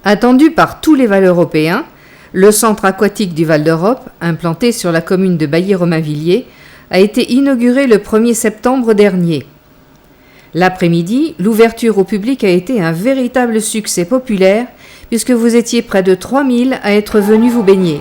Attendu par tous les Val-Européens, le centre aquatique du Val d'Europe, implanté sur la commune de Bailly-Romainvilliers, a été inauguré le 1er septembre dernier. L'après-midi, l'ouverture au public a été un véritable succès populaire puisque vous étiez près de 3000 à être venus vous baigner.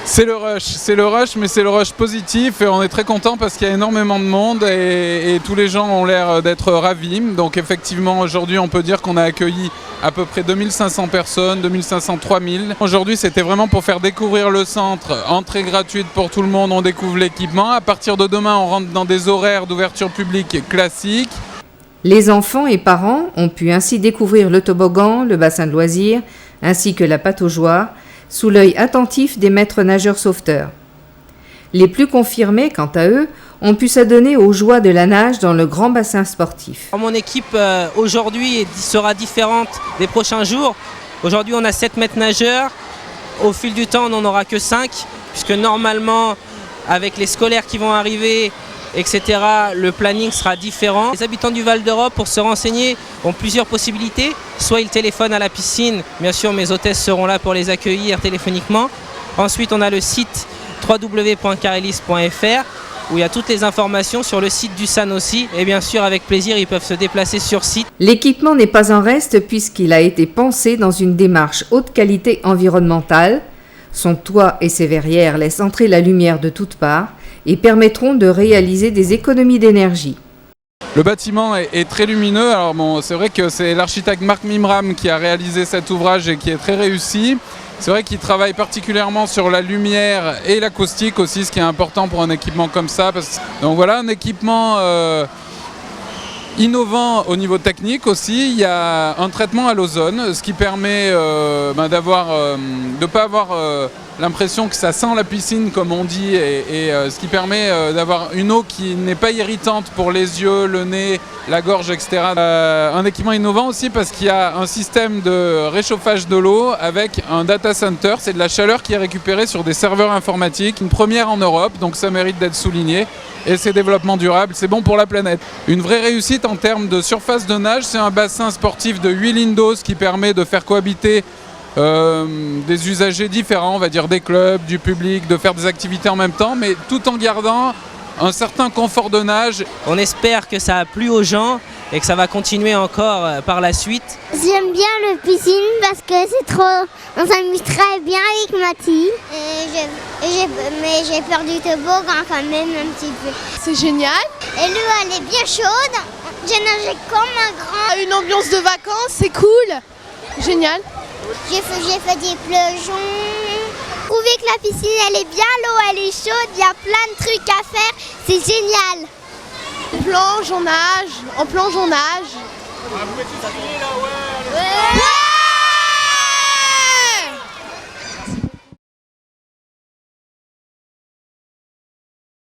C'est le rush, mais c'est le rush positif et on est très content parce qu'il y a énormément de monde et tous les gens ont l'air d'être ravis. Donc effectivement, aujourd'hui, on peut dire qu'on a accueilli à peu près 2500 personnes, 2500, 3000. Aujourd'hui, c'était vraiment pour faire découvrir le centre, entrée gratuite pour tout le monde, on découvre l'équipement. À partir de demain, on rentre dans des horaires d'ouverture publique classiques. Les enfants et parents ont pu ainsi découvrir le toboggan, le bassin de loisirs, ainsi que la pataugeoire, sous l'œil attentif des maîtres nageurs sauveteurs. Les plus confirmés, quant à eux, ont pu s'adonner aux joies de la nage dans le grand bassin sportif. Mon équipe aujourd'hui sera différente des prochains jours. Aujourd'hui, on a 7 maîtres nageurs. Au fil du temps, on n'en aura que 5, puisque normalement, avec les scolaires qui vont arriver, etc., le planning sera différent. Les habitants du Val d'Europe, pour se renseigner, ont plusieurs possibilités. Soit ils téléphonent à la piscine, bien sûr mes hôtesses seront là pour les accueillir téléphoniquement. Ensuite on a le site www.carelis.fr où il y a toutes les informations, sur le site du SAN aussi, et bien sûr avec plaisir ils peuvent se déplacer sur site. L'équipement n'est pas en reste puisqu'il a été pensé dans une démarche haute qualité environnementale. Son toit et ses verrières laissent entrer la lumière de toutes parts et permettront de réaliser des économies d'énergie. Le bâtiment est très lumineux. Alors bon, c'est vrai que c'est l'architecte Marc Mimram qui a réalisé cet ouvrage et qui est très réussi. C'est vrai qu'il travaille particulièrement sur la lumière et l'acoustique aussi, ce qui est important pour un équipement comme ça. Donc voilà, un équipement innovant au niveau technique aussi. Il y a un traitement à l'ozone, ce qui permet de ne pas avoir l'impression que ça sent la piscine comme on dit et ce qui permet d'avoir une eau qui n'est pas irritante pour les yeux, le nez, la gorge, etc. Un équipement innovant aussi parce qu'il y a un système de réchauffage de l'eau avec un data center. C'est de la chaleur qui est récupérée sur des serveurs informatiques, une première en Europe, donc ça mérite d'être souligné. Et c'est développement durable, c'est bon pour la planète. Une vraie réussite en termes de surface de nage, c'est un bassin sportif de 8 lignes d'eau, ce qui permet de faire cohabiter des usagers différents, on va dire des clubs, du public, de faire des activités en même temps, mais tout en gardant un certain confort de nage. On espère que ça a plu aux gens et que ça va continuer encore par la suite. J'aime bien le piscine parce que c'est trop... On s'amuse très bien avec Mathilde. Mais j'ai peur du toboggan quand même un petit peu. C'est génial. Et l'eau elle est bien chaude. J'ai nagé comme un grand. Une ambiance de vacances, c'est cool. Génial. J'ai fait des plongeons. Trouver que la piscine elle est bien, l'eau elle est chaude, il y a plein de trucs à faire, c'est génial. On plonge, on nage, on plonge, on nage. Ah, vous mettez ça là, ouais. Ouais.